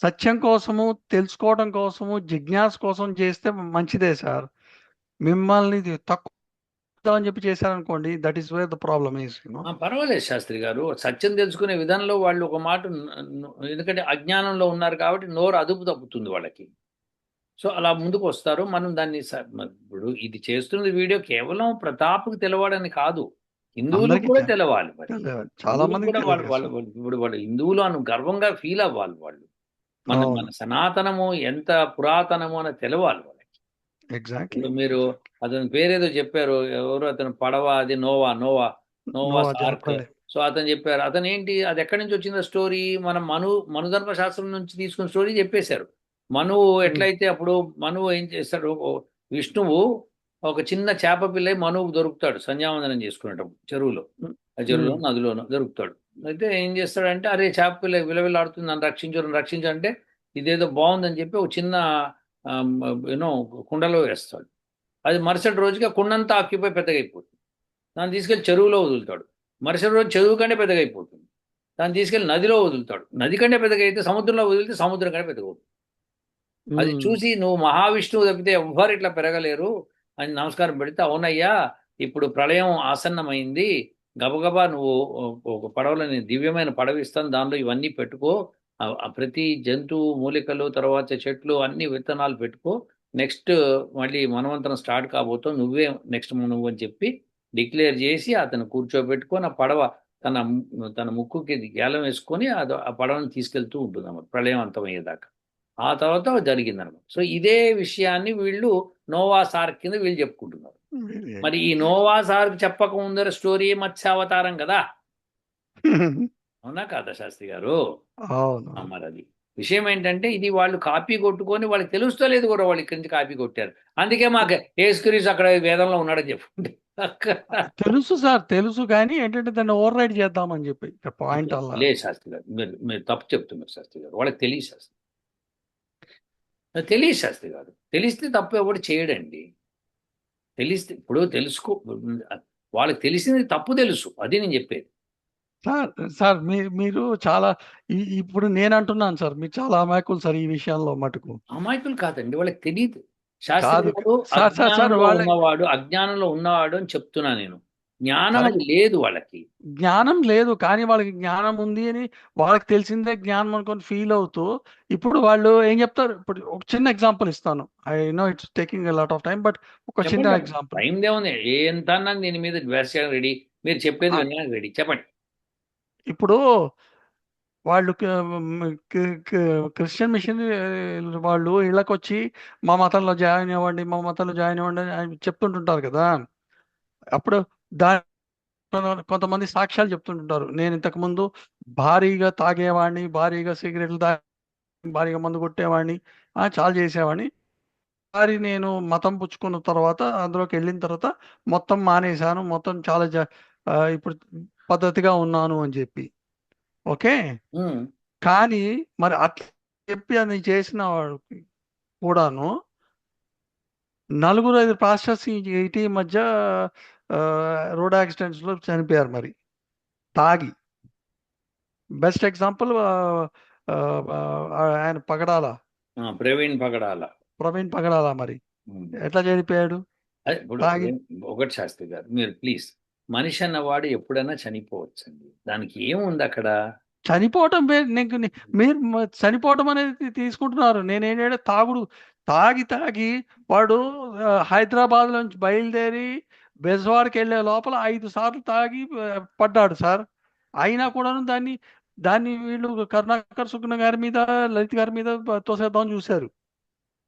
సత్యం కోసము, తెలుసుకోవడం కోసము, జిజ్ఞాస కోసం చేస్తే మంచిదే సార్. మిమ్మల్ని ఇది తక్కువ అని చెప్పి చేశారనుకోండి, that is where the problem is పర్వాలేదు శాస్త్రి గారు, సత్యం తెలుసుకునే విధానంలో వాళ్ళు ఒక మాట ఎందుకంటే అజ్ఞానంలో ఉన్నారు కాబట్టి నోరు అదుపు తప్పుతుంది వాళ్ళకి. సో అలా ముందుకు వస్తారు. మనం దాన్ని ఇప్పుడు ఇది చేస్తున్న వీడియో కేవలం ప్రతాప్కి తెలవాలని కాదు, హిందువులకు అందరికీ కూడా తెలవాలి. మరి చాలా హిందువులకు మందికి కూడా తెలియదు కదా సార్. ఇప్పుడు వాళ్ళు హిందువులు అని గర్వంగా ఫీల్ అవ్వాలి వాళ్ళు. మన మన అవును, సనాతనము ఎంత పురాతనము అని తెలవాలి వాళ్ళకి. ఎగ్జాక్ట్లీ. ఇప్పుడు మీరు అతని పేరేదో చెప్పారు, ఎవరు అతను పడవ, అది నోవా నోవా నోవా నోవా సార్క్. జలప్రళయం. సో అతను చెప్పారు, అతను ఏంటి, అది ఎక్కడి నుంచి వచ్చిందో స్టోరీ, మనం మనుధర్మ శాస్త్రం నుంచి తీసుకున్న స్టోరీ చెప్పేశారు. మనువు ఉమ్, ఎట్లయితే అప్పుడు మనువు ఏం చేస్తాడు, విష్ణువు ఒక చిన్న చేప పిల్ల మనువుకు దొరుకుతాడు సంధ్యావందనం చేసుకునేటప్పుడు చెరువులో, ఉమ్, ఆ చెరువులో ఉమ్, నదిలోనో దొరుకుతాడు. అయితే ఏం చేస్తాడంటే, అరే చేప పిల్ల విలవిలాడుతుంది, నన్ను రక్షించు నన్ను రక్షించు అంటే, ఇదేదో బాగుందని చెప్పి ఒక చిన్న యూనో కుండలో వేస్తాడు. అది మరుసటి రోజుకి ఆ కుండంతా ఆక్యుపై పెద్దగా అయిపోతుంది. దాన్ని తీసుకెళ్లి చెరువులో వదులుతాడు. మరుసటి రోజు చెరువు కంటే పెద్దగా అయిపోతుంది. దాన్ని తీసుకెళ్లి నదిలో వదులుతాడు. నది కంటే పెద్దగా అయితే సముద్రంలో వదిలితే సముద్రం కంటే పెద్దగా అవుతుంది. అది ఉమ్, చూసి నువ్వు మహావిష్ణువు తప్పితే ఎవ్వరు ఇట్లా పెరగలేరు అని నమస్కారం పెడితే, అవునయ్యా ఇప్పుడు ప్రళయం ఆసన్నమైంది, గబగబా నువ్వు ఒక పడవలో, నేను దివ్యమైన పడవ ఇస్తాను, దానిలో ఇవన్నీ పెట్టుకో, ఆ ప్రతి జంతువు మూలికలు తర్వాత చెట్లు అన్ని విత్తనాలు పెట్టుకో, నెక్స్ట్ మళ్ళీ మనవంతరం స్టార్ట్ కాబోతావు, నువ్వే నెక్స్ట్ నువ్వు అని చెప్పి డిక్లేర్ చేసి అతను కూర్చోబెట్టుకొని ఆ పడవ తన తన ముక్కుకి గేలం వేసుకొని ఆ పడవను తీసుకెళ్తూ ఉంటుంది అన్నమాట ప్రళయం అంతమయ్యేదాకా. ఆ తర్వాత జరిగిందనమాట. సో ఇదే విషయాన్ని వీళ్ళు నోవా సార్క్ కింద వీళ్ళు చెప్పుకుంటున్నారు. మరి ఈ నోవా సార్క్ చెప్పక ముందర స్టోరీ మత్స్యావతారం కదా, అవునా కాదా శాస్త్రి గారు? అవును. మరి అది విషయం ఏంటంటే, ఇది వాళ్ళు కాపీ కొట్టుకొని వాళ్ళకి తెలుస్తలేదు కూడా వాళ్ళు ఇక్కడి నుంచి కాపీ కొట్టారు. అందుకే మాకు ఏసుక్రీస్తు అక్కడ వేదంలో ఉన్నాడని చెప్పుకుంటే తెలుసు సార్, తెలుసు కానీ ఏంటంటే దాన్ని ఓవర్ రైడ్ చేద్దామని చెప్పి పాయింట్ అలా. లేదు శాస్త్రి గారు, మీరు మీరు తప్పు చెప్తున్నారు శాస్త్రి గారు. వాళ్ళకి తెలియదు శాస్త్రి, తెలియదు శాస్త్రి గారు. తెలిస్తే తప్పు ఎవడు చేయడండి. తెలిస్తే ఇప్పుడు తెలుసుకో, వాళ్ళకి తెలిసింది తప్పు తెలుసు, అది నేను చెప్పేది. సార్ సార్ మీరు చాలా ఇప్పుడు నేను అంటున్నాను సార్, మీరు చాలా అమాయకులు సార్ ఈ విషయంలో మటుకు. అమాయకులు కాదండి, వాళ్ళకి తెలియదు. శాస్త్రి కాదు గారు సార్, సార్, సార్ వాళ్ళ అజ్ఞానంలో ఉన్నవాడు అని చెప్తున్నా నేను. జ్ఞానం అది కరెక్ట్. లేదు వాళ్ళకి. జ్ఞానం లేదు, కానీ వాళ్ళకి జ్ఞానం ఉంది అని వాళ్ళకి తెలిసిందే జ్ఞానం అనుకొని ఫీల్ అవుతూ ఇప్పుడు వాళ్ళు ఏం చెప్తారు. ఇప్పుడు ఒక చిన్న ఎగ్జాంపుల్ ఇస్తాను. I know it's taking a lot of time, but ఒక చెప్పండి చిన్న చెప్పండి, ఎగ్జాంపుల్. టైం ఏముంది, ఎంత అన్నా దీని మీద డ్రెస్ చేయడానికి రెడీ, మీరు చెప్పేది వినడానికి రెడీ, చెప్పండి. ఇప్పుడు వాళ్ళు క్రిస్టియన్ మిషన్ వాళ్ళు ఇళ్ళకి వచ్చి మా మతంలో జాయిన్ అవ్వండి, మా మతంలో జాయిన్ అవ్వండి అని చెప్తుంటుంటారు కదా. అప్పుడు దాని కొంతమంది సాక్ష్యాలు చెప్తుంటుంటారు. నేను ఇంతకు ముందు భారీగా తాగేవాడిని, భారీగా సిగరెట్లు భారీగా మందు కొట్టేవాడిని, చాలా చేసేవాడిని. ఒకసారి నేను మతం పుచ్చుకున్న తర్వాత అందులోకి వెళ్ళిన తర్వాత మొత్తం మానేశాను, మొత్తం చాలా ఇప్పుడు పద్ధతిగా ఉన్నాను అని చెప్పి. ఓకే. ఉమ్, కానీ మరి అట్లా చెప్పి అది చేసిన వాడికి కూడాను నలుగురు ఐదు పాస్టర్స్ ఇటీ మధ్య రోడ్ యాక్సిడెంట్స్ లో చనిపోయారు మరి, తాగి. బెస్ట్ ఎగ్జాంపుల్ ఆయన పగడాల, ప్రవీణ్ పగడాల. ప్రవీణ్ పగడాల. మరి ఉమ్. ఎట్లా చనిపోయాడు? అదే ఇప్పుడు తాగి. ఒకటి శాస్త్రి గారు, మీరు ప్లీజ్, మనిషి అన్నవాడు ఎప్పుడైనా చనిపోవచ్చండి, దానికి ఏముంది అక్కడ. చనిపోవటం నీకు మీరు చనిపోవటం అనేది తీసుకుంటున్నారు. నేనేంటంటే తాగుడు, తాగి వాడు హైదరాబాద్ నుంచి బయలుదేరి బెజవాడకి వెళ్ళే లోపల 5 సార్లు తాగి పడ్డాడు సార్. అయినా కూడాను దాన్ని దాన్ని వీళ్ళు కరుణాకర్ సుగుణ గారి మీద, లలిత్ గారి మీద తోసేద్దామని చూశారు,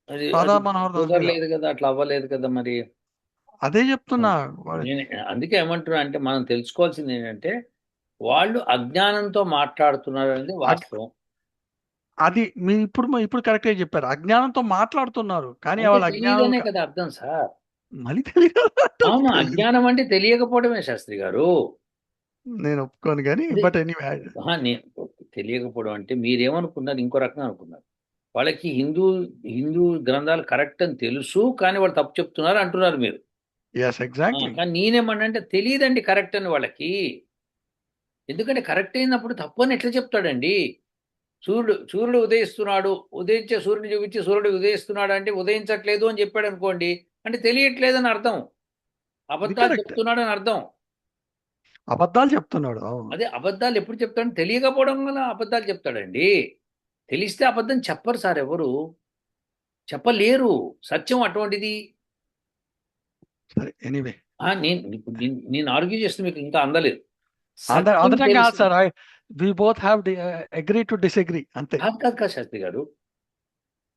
అది రాధా అది మనోహర్ దాస్ మీద. కుదరలేదు కదా, అట్లా అవ్వలేదు కదా మరి. అదే చెప్తున్నా. నేను అందుకే ఏమంటున్నా అంటే, మనం తెలుసుకోవాల్సింది ఏంటంటే, వాళ్ళు అజ్ఞానంతో మాట్లాడుతున్నారు అనేది అగ్- వాస్తవం. అది మీరు ఇప్పుడు కరెక్ట్గా చెప్పారు. అజ్ఞానంతో మాట్లాడుతున్నారు, కానీ అంటే వాళ్ళ అజ్ఞానం తెలియదనే కదా అర్థం సార్. మళ్ళీ తెలియదు. అవును, తెలియదు. అజ్ఞానం అంటే తెలియకపోవడమే శాస్త్రి గారు. నేను ఒప్పుకోను కానీ, అదే, బట్ ఎనీవే. తెలియకపోవడం అంటే మీరేమనుకున్నారు, ఇంకో రకంగా అనుకున్నారు. వాళ్ళకి హిందూ హిందూ గ్రంథాలు కరెక్ట్ అని తెలుసు, కానీ వాళ్ళు తప్పు చెప్తున్నారు అంటున్నారు మీరు. Yes, exactly. కానీ నేనేమన్నా అంటే తెలియదండి కరెక్ట్ అని వాళ్ళకి. ఎందుకంటే కరెక్ట్ అయినప్పుడు తప్పు అని ఎట్లా చెప్తాడండి. సూర్యుడు ఉదయిస్తున్నాడు, ఉదయించే సూర్యుని చూపించి సూర్యుడు ఉదయిస్తున్నాడు అంటే ఉదయించట్లేదు అని చెప్పాడు అనుకోండి, అంటే తెలియట్లేదని అర్థం, అది అబద్ధాలు కరెక్ట్. చెప్తున్నాడు అని అర్థం. అబద్ధాలు చెప్తున్నాడు, అవును. అదే అబద్ధాలు ఎప్పుడు చెప్తాడు, తెలియకపోవడం వల్ల అబద్ధాలు చెప్తాడండి. తెలిస్తే అబద్ధం చెప్పరు సార్, ఎవరు చెప్పలేరు. సత్యం అటువంటిది. సరే, ఎనీవే. నేను ఆర్గ్యూ చేస్తే మీకు ఇంకా అందలేదు. సత్యం అందరం కాదు తెలిసిన, sir. We both have agree to disagree, అంతే. కాదు కాదు కాదు శాస్త్రి గారు,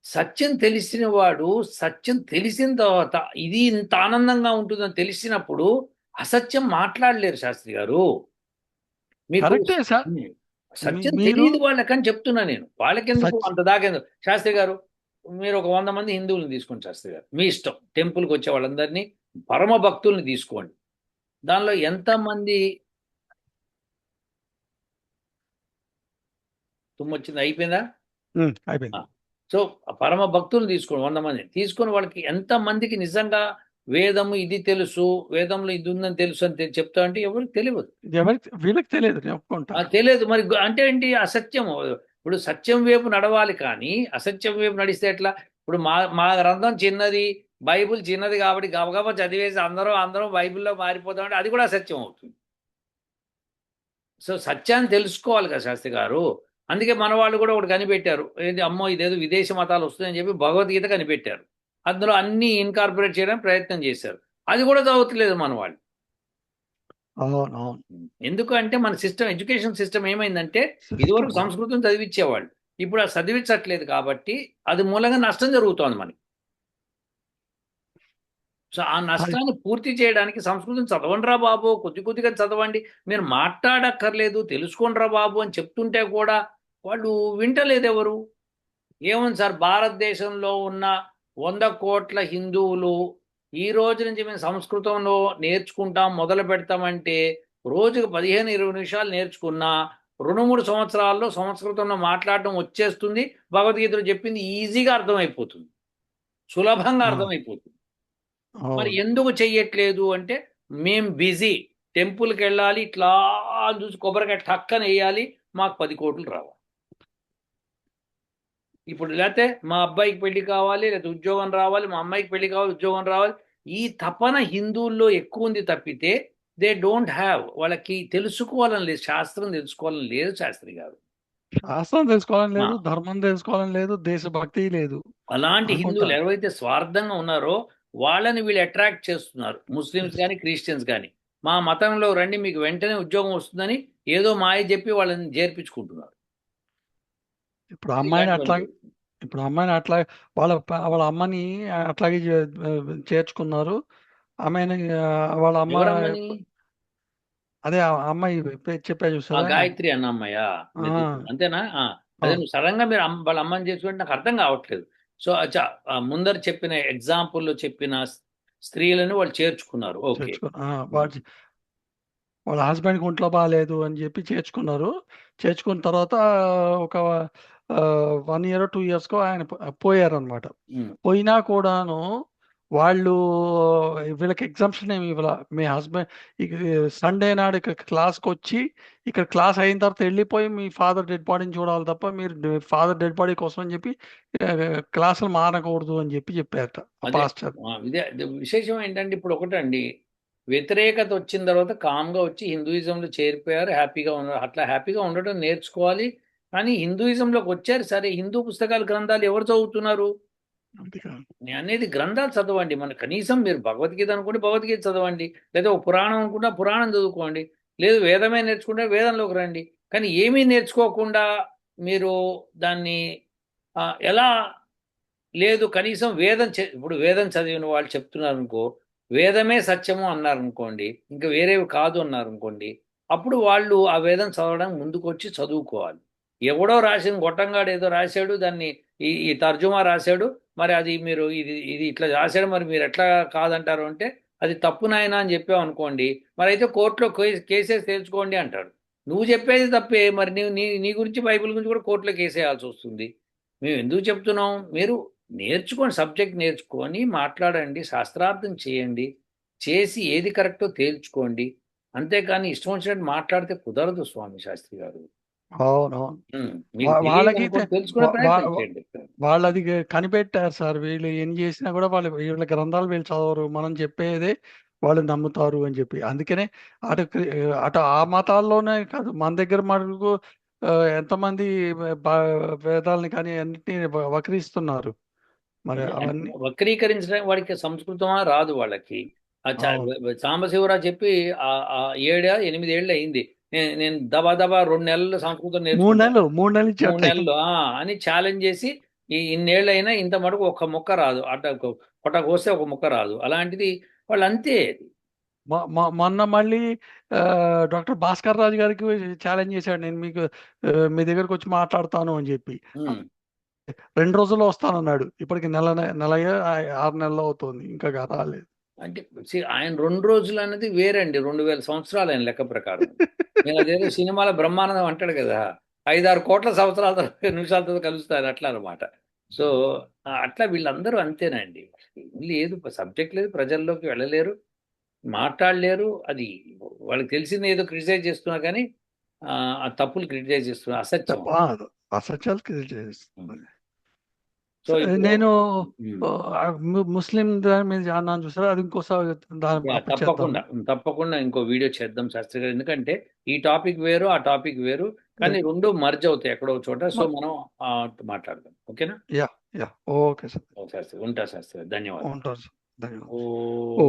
సత్యం తెలిసిన వాడు, సత్యం తెలిసిన తర్వాత ఇది ఇంత ఆనందంగా ఉంటుందని తెలిసినప్పుడు అసత్యం మాట్లాడలేరు శాస్త్రి గారు. మీకు కరెక్టే సార్. సత్యం మీరు తెలియదు వాళ్ళకని చెప్తున్నా నేను. వాళ్ళకెందుకు సచ్ అంత దాకెందుకు శాస్త్రి గారు. మీరు ఒక 100 మంది హిందువులను తీసుకోండి శాస్త్రి గారు, మీ ఇష్టం. టెంపుల్కి వచ్చే వాళ్ళందరినీ పరమ భక్తుల్ని తీసుకోండి. దానిలో ఎంతమంది తుమ్మొచ్చింది, అయిపోయిందా? అయిపోయింది. సో పరమ భక్తులు తీసుకోండి, 100 మంది తీసుకొని వాళ్ళకి ఎంతమందికి నిజంగా వేదము ఇది తెలుసు, వేదంలో ఇది ఉందని తెలుసు అని చెప్తా అంటే ఎవరికి తెలియదు. వీళ్ళకి తెలియదు, నేను ఒప్పుకుంటా. తెలియదు మరి, అంటే ఏంటి అసత్యం. ఇప్పుడు సత్యం వైపు నడవాలి కానీ అసత్యం వైపు నడిస్తే ఎట్లా. ఇప్పుడు మా మా గ్రంథం చిన్నది, బైబిల్ చిన్నది కాబట్టి గబగబా చదివేసి అందరం బైబిల్లో మారిపోతామంటే అది కూడా అసత్యం అవుతుంది. సో సత్యాన్ని తెలుసుకోవాలి కదా శాస్త్రి గారు. అందుకే మన వాళ్ళు కూడా ఒకటి కనిపెట్టారు, ఏంటి, అమ్మో ఇదేదో విదేశీ మతాలు వస్తాయని చెప్పి భగవద్గీత కనిపెట్టారు. అందులో అన్ని ఇన్కార్పొరేట్ చేయడానికి ప్రయత్నం చేశారు. అది కూడా చదవట్లేదు మన వాళ్ళు. అవును, అవును. ఎందుకంటే మన సిస్టమ్, ఎడ్యుకేషన్ సిస్టమ్ ఏమైందంటే, సిస్టమ్, ఇదివరకు సంస్కృతం చదివించేవాళ్ళు, ఇప్పుడు అది చదివించట్లేదు కాబట్టి అది మూలంగా నష్టం జరుగుతోంది మనకి. సో ఆ అది నష్టాన్ని పూర్తి చేయడానికి సంస్కృతం చదవండి రా బాబు, కొద్ది కొద్దిగా చదవండి, మీరు మాట్లాడక్కర్లేదు, తెలుసుకోండి రా బాబు అని చెప్తుంటే కూడా వాళ్ళు వింటలేదు ఎవరు. ఏముంది సార్, భారతదేశంలో ఉన్న 100 కోట్ల హిందువులు ఈ రోజు నుంచి మేము సంస్కృతంలో నేర్చుకుంటాం మొదలు పెడతామంటే, రోజుకు 15-20 నిమిషాలు నేర్చుకున్నా 2-3 సంవత్సరాల్లో సంస్కృతంలో మాట్లాడడం వచ్చేస్తుంది. భగవద్గీతలో చెప్పింది ఈజీగా అర్థమైపోతుంది, సులభంగా అవును, అర్థమైపోతుంది. మరి అవును. ఎందుకు చెయ్యట్లేదు అంటే, మేం బిజీ, టెంపుల్కి వెళ్ళాలి, ఇట్లా చూసి కొబ్బరికాయ టక్కన వేయాలి, మాకు 10 కోట్లు రావాలి. ఇప్పుడు లేకపోతే మా అబ్బాయికి పెళ్లి కావాలి, లేకపోతే ఉద్యోగం రావాలి, మా అమ్మాయికి పెళ్లి కావాలి, ఉద్యోగం రావాలి. ఈ తపన హిందువుల్లో ఎక్కువ ఉంది తప్పితే దే డోంట్ హ్యావ్, వాళ్ళకి తెలుసుకోవాలని లేదు, శాస్త్రం తెలుసుకోవాలని లేదు శాస్త్రి గారు. శాస్త్రం తెలుసుకోవాలని ఆ, లేదు, ధర్మం తెలుసుకోవాలని లేదు, దేశభక్తి లేదు అలాంటి హిందువులు అనుకుంటారు. ఎవరైతే స్వార్థంగా ఉన్నారో వాళ్ళని వీళ్ళు అట్రాక్ట్ చేస్తున్నారు, ముస్లిమ్స్ కానీ క్రిస్టియన్స్ కానీ. మా మతంలో రండి మీకు వెంటనే ఉద్యోగం వస్తుందని ఏదో మాయ చెప్పి వాళ్ళని చేర్పించుకుంటున్నారు. ఇప్పుడు ఆ అమ్మాయిని ఇలాంటివన్నీ అట్లా జరుగుతుంది. ఇప్పుడు ఆ అమ్మాయిని అట్లా వాళ్ళ అమ్మని అట్లాగే చేర్చుకున్నారు. ఆమెని వాళ్ళ అమ్మ ఎవరమ్మని? అదే ఆ అమ్మాయి పేరు చెప్పా ఆ చూసారా? గాయత్రి అన్నమ్మయ్య, మీరు చెప్పింది ఆ, అంతేనా? అదే అవును. నువ్వు సడన్ గా మీరు వాళ్ళ అమ్మని చేసుకుంటే నాకు అర్థం కావట్లేదు. సో ముందర చెప్పిన ఎగ్జాంపుల్లో చెప్పిన స్త్రీలను వాళ్ళు చేర్చుకున్నారు. ఓకే. చేర్చుకో వాళ్ళ హస్బెండ్కి ఒంట్లో బాగాలేదు అని చెప్పి చేర్చుకున్నారు. చేర్చుకున్న తర్వాత ఒక 1 ఇయర్ 2 ఇయర్స్కో ఆయన పోయారనమాట. ఉమ్. పోయినా కూడాను వాళ్ళు వీళ్ళకి ఎగ్జామ్షన్ ఏమి ఇవ్వాల. మీ హస్బెండ్ ఇక సండే నాడు ఇక్కడ క్లాస్కి వచ్చి ఇక్కడ క్లాస్ అయిన తర్వాత వెళ్ళిపోయి మీ ఫాదర్ డెడ్ బాడీని చూడాలి తప్ప మీరు ఫాదర్ డెడ్ బాడీ కోసం అని చెప్పి క్లాసులు మానకూడదు అని చెప్పి చెప్పారట ఆ అదే పాస్టర్. ఇదే విశేషం ఏంటంటే ఇప్పుడు ఒకటండి, వ్యతిరేకత వచ్చిన తర్వాత కామ్గా వచ్చి హిందూయిజంలో చేరిపోయారు, హ్యాపీగా ఉన్నారు. అట్లా హ్యాపీగా ఉండడం నేర్చుకోవాలి. కానీ హిందూయిజంలోకి వచ్చారు సరే, హిందూ పుస్తకాలు గ్రంథాలు ఎవరు చదువుతున్నారు? అంతేకాదు. నేను అనేది గ్రంథాలు చదవండి. మన కనీసం మీరు భగవద్గీత అనుకుంటే భగవద్గీత చదవండి, లేదా ఒక పురాణం అనుకుంటే ఆ పురాణం చదువుకోండి, లేదు వేదమే నేర్చుకుంటే వేదంలోకి రండి. కానీ ఏమీ నేర్చుకోకుండా మీరు దాన్ని ఎలా, లేదు కనీసం ఇప్పుడు వేదం చదివిన వాళ్ళు చెప్తున్నారు అనుకో, వేదమే సత్యము అన్నారు అనుకోండి, ఇంకా వేరేవి కాదు అన్నారు అనుకోండి, అప్పుడు వాళ్ళు ఆ వేదం చదవడానికి ముందుకు వచ్చి చదువుకోవాలి. ఎవడో రాసిన గొట్టంగాడు ఏదో రాశాడు, దాన్ని ఈ తర్జుమా రాశాడు, మరి అది మీరు ఇది ఇది ఇట్లా రాశాడు, మరి మీరు ఎట్లా కాదంటారు అంటే అది తప్పు నాయనా అని చెప్పావు అనుకోండి, మరి అయితే కోర్టులో కేసేసి తేల్చుకోండి అంటాడు. నువ్వు చెప్పేది తప్పే, మరి నీవు నీ గురించి బైబిల్ గురించి కూడా కోర్టులో కేసేయాల్సి వస్తుంది. మేము ఎందుకు చెప్తున్నాం? మీరు నేర్చుకోండి, సబ్జెక్ట్ నేర్చుకొని మాట్లాడండి, శాస్త్రార్థం చేయండి, చేసి ఏది కరెక్టో తేల్చుకోండి. అంతేకాని ఇష్టం వచ్చినట్టు మాట్లాడితే కుదరదు స్వామి శాస్త్రి గారు. అవునవును. మీకు తెలియదు వాళ్ళకి అనుకోండి, తెలుసుకునే ప్రయత్నం చేయండి. వాళ్ళది కనిపెట్టారు సార్. వీళ్ళు ఏం చేసినా కూడా వీళ్ళ గ్రంథాలు వీళ్ళు చదవరు, మనం చెప్పేదే వాళ్ళు నమ్ముతారు అని చెప్పి. అందుకనే అటు అటు ఆ మతాల్లోనే కాదు, మన దగ్గర మటుకు ఆ, ఎంతమంది వేదాలని కానీ అన్నిటిని వక్రీస్తున్నారు మరి అదే అవన్నీ. వక్రీకరించడానికి వాడికి సంస్కృతమా రాదు వాళ్ళకి. అవును. సాంబశివరావు చెప్పి ఆ 7 8 ఏళ్ళు అయింది. నేను దబా దబా 2 నెలలు సంస్కృతం నేర్చుకుంటాను, 3 నెలలు ఇచ్చే 3 నెలలు అని ఛాలెంజ్ చేసి ఇన్నేళ్ళైనా ఇంత మటుకు ఒక్క ముక్క రాదు, పొట్ట కోస్తే ఒక ముక్క రాదు. అలాంటిది వాళ్ళు అంతే. మొన్న మళ్ళీ ఆ, డాక్టర్ భాస్కర్ రాజు గారికి ఛాలెంజ్ చేశాడు, నేను మీకు మీ దగ్గరకు వచ్చి మాట్లాడతాను అని చెప్పి. ఉమ్. 2 రోజుల్లో వస్తానన్నాడు. ఇప్పటికి నెల 6 నెలలు అవుతుంది, ఇంకా రాలేదు. అంటే ఆయన 2 రోజులు అనేది వేరండి, 2000 సంవత్సరాలు ఆయన లెక్క ప్రకారం. నేను అదేదో సినిమాలో బ్రహ్మానందం అంటాడు కదా, 5 6 కోట్ల సంవత్సరాల తర్వాత నిమిషాలతో కలుస్తారు అట్లా అనమాట. సో అట్లా వీళ్ళందరూ అంతేనండి. లేదు, సబ్జెక్ట్ లేదు, ప్రజల్లోకి వెళ్ళలేరు, మాట్లాడలేరు. అది వాళ్ళకి తెలిసింది ఏదో క్రిటిసైజ్ చేస్తున్నా కానీ ఆ తప్పులు క్రిటిసైజ్ చేస్తున్నా, అసత్యం. తప్ప అసత్యాలు ఉమ్. చేస్తుంది. సో ఇప్పుడు నేను ఉమ్. ముస్లిం దాని మీద అన్నాను చూసారా, అది ఇంకోసారి దాని అప్పుడు చేద్దాము. తప్పకుండా తప్పకుండా ఇంకో వీడియో చేద్దాం శాస్త్రి గారు. ఎందుకంటే ఈ టాపిక్ వేరు, ఆ టాపిక్ వేరు, కానీ రెండు మర్జ్ అవుతాయి ఎక్కడో ఒక చోట. సో మనం మాట్లాడదాం. ఓకేనా? Yeah, yeah, okay sir. ఓ శాస్త్రి, ఉంటా శాస్త్రి గారు. ధన్యవాదాలు. ఉంటారు సార్. ధన్యవాదాలు. ఓ ఓ